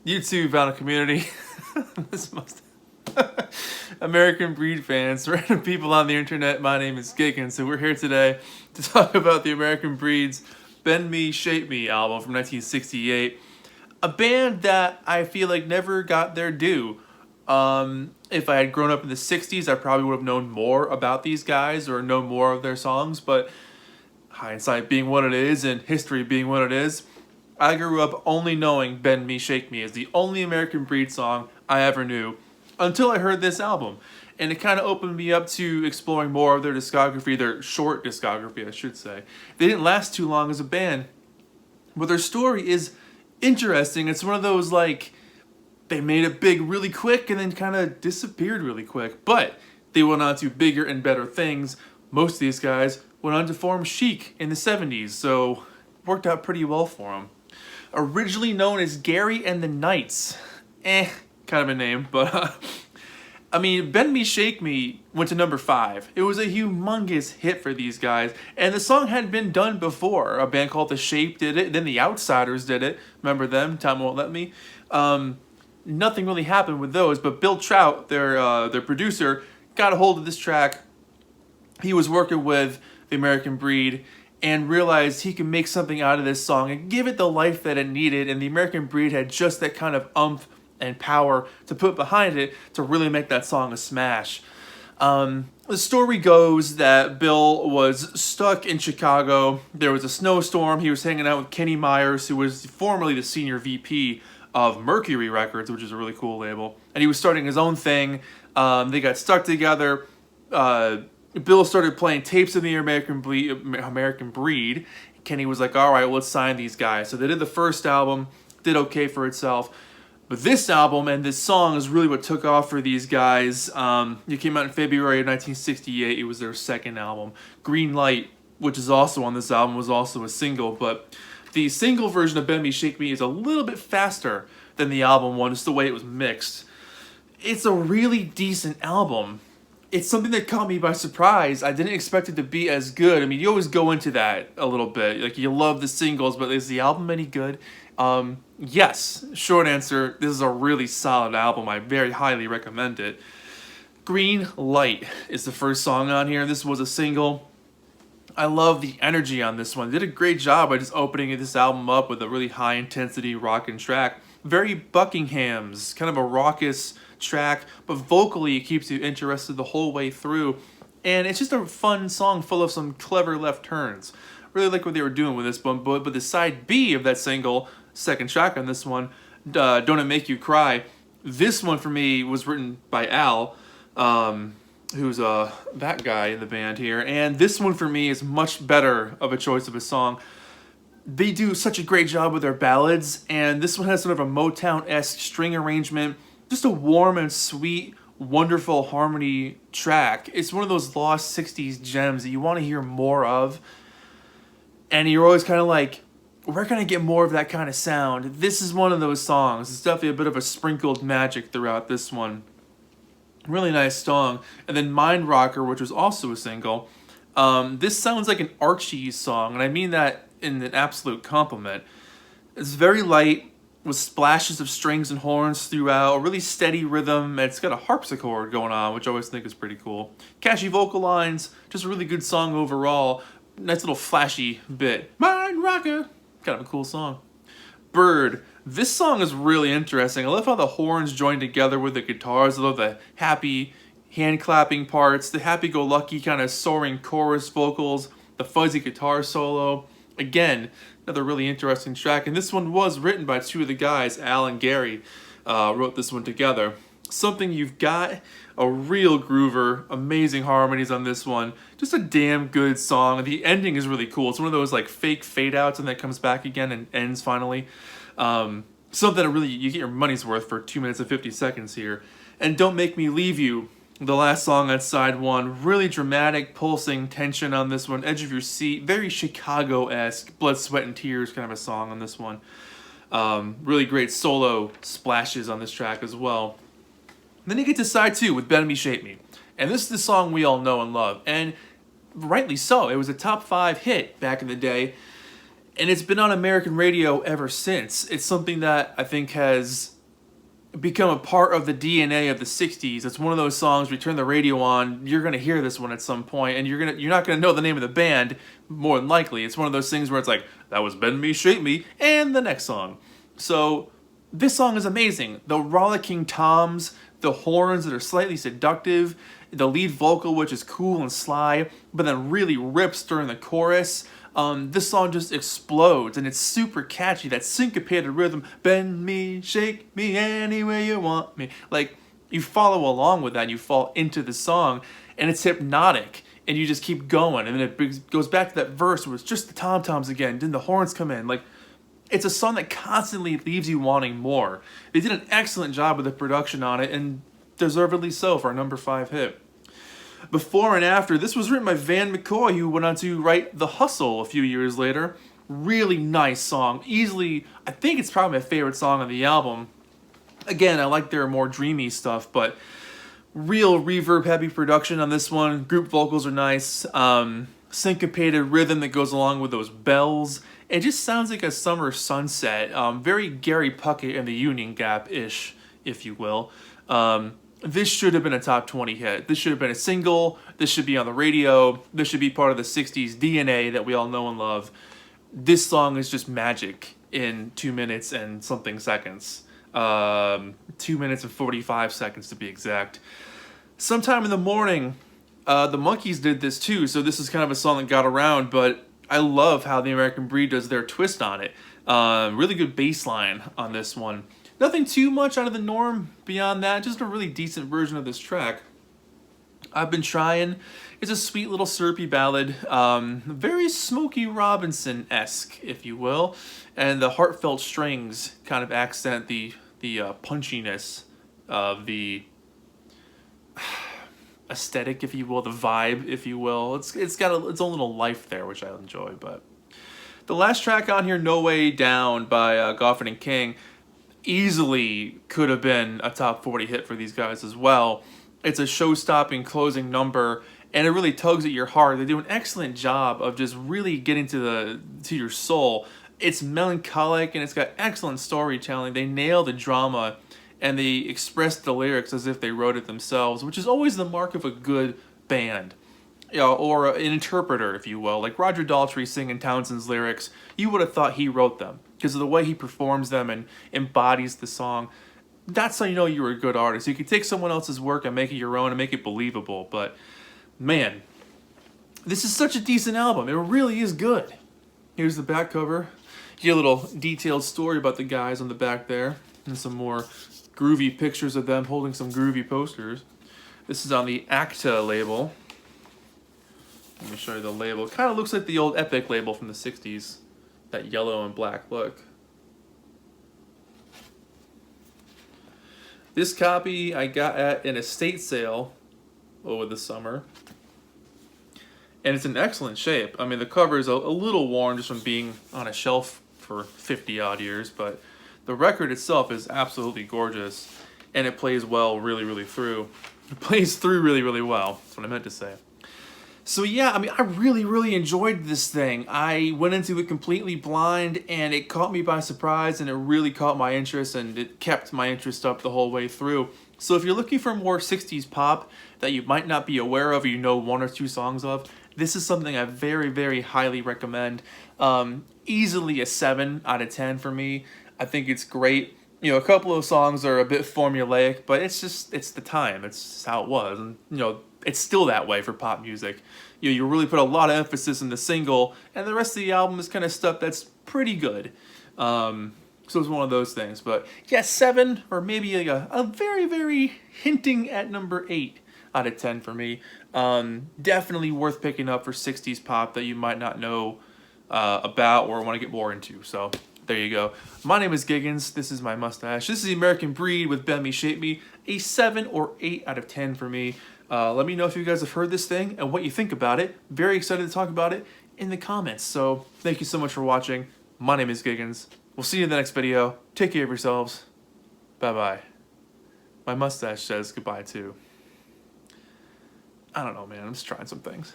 YouTube vinyl community. This must American Breed fans, random people on the internet. My name is Giggens, so we're here today to talk about the American Breed's Bend Me, Shape Me album from 1968. A band that I feel like never got their due. If I had grown up in the 60s, I probably would have known more about these guys or known more of their songs, but hindsight being what it is and history being what it is, I grew up only knowing Bend Me, Shake Me as the only American Breed song I ever knew until I heard this album. And it kind of opened me up to exploring more of their discography, their short discography, I should say. They didn't last too long as a band, but their story is interesting. It's one of those, like, they made it big really quick and then kind of disappeared really quick. But they went on to bigger and better things. Most of these guys went on to form Chic in the 70s, so worked out pretty well for them. Originally known as Gary and the Knights. Kind of a name, but I mean, Bend Me, Shake Me went to number 5. It was a humongous hit for these guys, and the song hadn't been done before. A band called The Shape did it, then The Outsiders did it. Remember them? Time Won't Let Me. Nothing really happened with those, but Bill Trout, their producer, got a hold of this track. He was working with the American Breed and realized he could make something out of this song and give it the life that it needed, and the American Breed had just that kind of umph and power to put behind it to really make that song a smash. The story goes that Bill was stuck in Chicago. There was a snowstorm. He was hanging out with Kenny Myers, who was formerly the senior VP of Mercury Records, which is a really cool label, and he was starting his own thing. They got stuck together. Bill started playing tapes of the American Breed. Kenny was like, all right, well, let's sign these guys. So they did the first album, did okay for itself. But this album and this song is really what took off for these guys. It came out in February of 1968. It was their second album. Green Light, which is also on this album, was also a single. But the single version of Bend Me, Shake Me is a little bit faster than the album one, just the way it was mixed. It's a really decent album. It's something that caught me by surprise. I didn't expect it to be as good. I mean, you always go into that a little bit. Like, you love the singles, but is the album any good? Yes. Short answer, this is a really solid album. I very highly recommend it. Green Light is the first song on here. This was a single. I love the energy on this one. They did a great job by just opening this album up with a really high-intensity rockin' track. Very Buckingham's, kind of a raucous track, but vocally it keeps you interested the whole way through, and it's just a fun song full of some clever left turns. Really like what they were doing with this one, but the side B of that single, second track on this one, Don't It Make You Cry, this one for me was written by Al, who's that guy in the band here, and this one for me is much better of a choice of a song. They do such a great job with their ballads, and this one has sort of a Motown-esque string arrangement. Just a warm and sweet, wonderful harmony track. It's one of those lost 60s gems that you want to hear more of. And you're always kind of like, where can I get more of that kind of sound? This is one of those songs. It's definitely a bit of a sprinkled magic throughout this one. Really nice song. And then Mind Rocker, which was also a single. This sounds like an Archie song, and I mean that in an absolute compliment. It's very light, with splashes of strings and horns throughout, a really steady rhythm, and it's got a harpsichord going on, which I always think is pretty cool. Catchy vocal lines, just a really good song overall. Nice little flashy bit. Mind Rocker! Kind of a cool song. Bird. This song is really interesting. I love how the horns join together with the guitars. I love the happy hand clapping parts, the happy-go-lucky kind of soaring chorus vocals, the fuzzy guitar solo. Again, another really interesting track, and this one was written by two of the guys. Al and Gary wrote this one together. Something You've Got, a real groover, amazing harmonies on this one, just a damn good song. The ending is really cool. It's one of those like fake fade outs and then it comes back again and ends finally. Something that really, you get your money's worth for 2 minutes and 50 seconds here. And Don't Make Me Leave You, the last song on side one, really dramatic, pulsing tension on this one, edge of your seat, very Chicago-esque, blood, sweat, and tears kind of a song on this one. Really great solo splashes on this track as well. And then you get to side two with Bend Me, Shape Me. And this is the song we all know and love, and rightly so. It was a top 5 hit back in the day, And it's been on American radio ever since. It's something that I think has become a part of the DNA of the 60s. It's one of those songs, we turn the radio on, you're going to hear this one at some point, and you're not going to know the name of the band, more than likely. It's one of those things where it's like, that was Bend Me, Shape Me, and the next song. So this song is amazing. The rollicking toms, the horns that are slightly seductive, the lead vocal, which is cool and sly, but then really rips during the chorus. This song just explodes, and it's super catchy. That syncopated rhythm, bend me, shake me any way you want me. Like, you follow along with that, and you fall into the song, and it's hypnotic, and you just keep going. And then it goes back to that verse where it's just the tom-toms again, then the horns come in. Like, it's a song that constantly leaves you wanting more. They did an excellent job with the production on it, and deservedly so for a number 5 hit. Before and After, this was written by Van McCoy, who went on to write The Hustle a few years later. Really nice song. Easily, I think it's probably my favorite song on the album. Again, I like their more dreamy stuff, but real reverb-heavy production on this one. Group vocals are nice. Syncopated rhythm that goes along with those bells. It just sounds like a summer sunset. Very Gary Puckett and the Union Gap-ish, if you will. This should have been a top 20 hit. This should have been a single. This should be on the radio. This should be part of the 60s DNA that we all know and love. This song is just magic in 2 minutes and something seconds. 2 minutes and 45 seconds to be exact. Sometime in the Morning, the Monkees did this too, so this is kind of a song that got around, but I love how the American Breed does their twist on it. Really good bass line on this one. Nothing too much out of the norm beyond that, just a really decent version of this track. I've Been Trying. It's a sweet little syrupy ballad, very Smokey Robinson-esque, if you will, and the heartfelt strings kind of accent the punchiness of the aesthetic, if you will, the vibe, if you will. It's got its own little life there, which I enjoy. But the last track on here, No Way Down by Goffin and King, easily could have been a top 40 hit for these guys as well. It's a show-stopping closing number, and it really tugs at your heart. They do an excellent job of just really getting to your soul. It's melancholic, and it's got excellent storytelling. They nail the drama, and they express the lyrics as if they wrote it themselves, which is always the mark of a good band. You know, or an interpreter, if you will. Like Roger Daltrey singing Townsend's lyrics, you would have thought he wrote them because of the way he performs them and embodies the song. That's how you know you were a good artist. You can take someone else's work and make it your own and make it believable. But, man, this is such a decent album. It really is good. Here's the back cover. You get a little detailed story about the guys on the back there. And some more groovy pictures of them holding some groovy posters. This is on the Acta label. Let me show you the label. It kind of looks like the old Epic label from the 60s. That yellow and black look. This copy I got at an estate sale over the summer. And it's in excellent shape. I mean, the cover is a little worn just from being on a shelf for 50 odd years, but the record itself is absolutely gorgeous, and it plays well really, really through. It plays through really, really well. That's what I meant to say. So yeah, I mean, I really, really enjoyed this thing. I went into it completely blind, and it caught me by surprise, and it really caught my interest, and it kept my interest up the whole way through. So if you're looking for more 60s pop that you might not be aware of or you know 1 or 2 songs of, this is something I very, very highly recommend. Easily a 7 out of 10 for me. I think it's great. You know, a couple of songs are a bit formulaic, but it's the time. It's just how it was. And, you know, it's still that way for pop music. You really put a lot of emphasis in the single, and the rest of the album is kind of stuff that's pretty good. So it's one of those things. But yeah, 7 or maybe like a very, very hinting at number 8 out of 10 for me. Definitely worth picking up for 60s pop that you might not know about or want to get more into. So there you go. My name is Giggens. This is my mustache. This is the American Breed with Bend Me, Shape Me. A 7 or 8 out of 10 for me. Let me know if you guys have heard this thing and what you think about it. Very excited to talk about it in the comments. So thank you so much for watching. My name is Giggens. We'll see you in the next video. Take care of yourselves. Bye-bye. My mustache says goodbye too. I don't know, man. I'm just trying some things.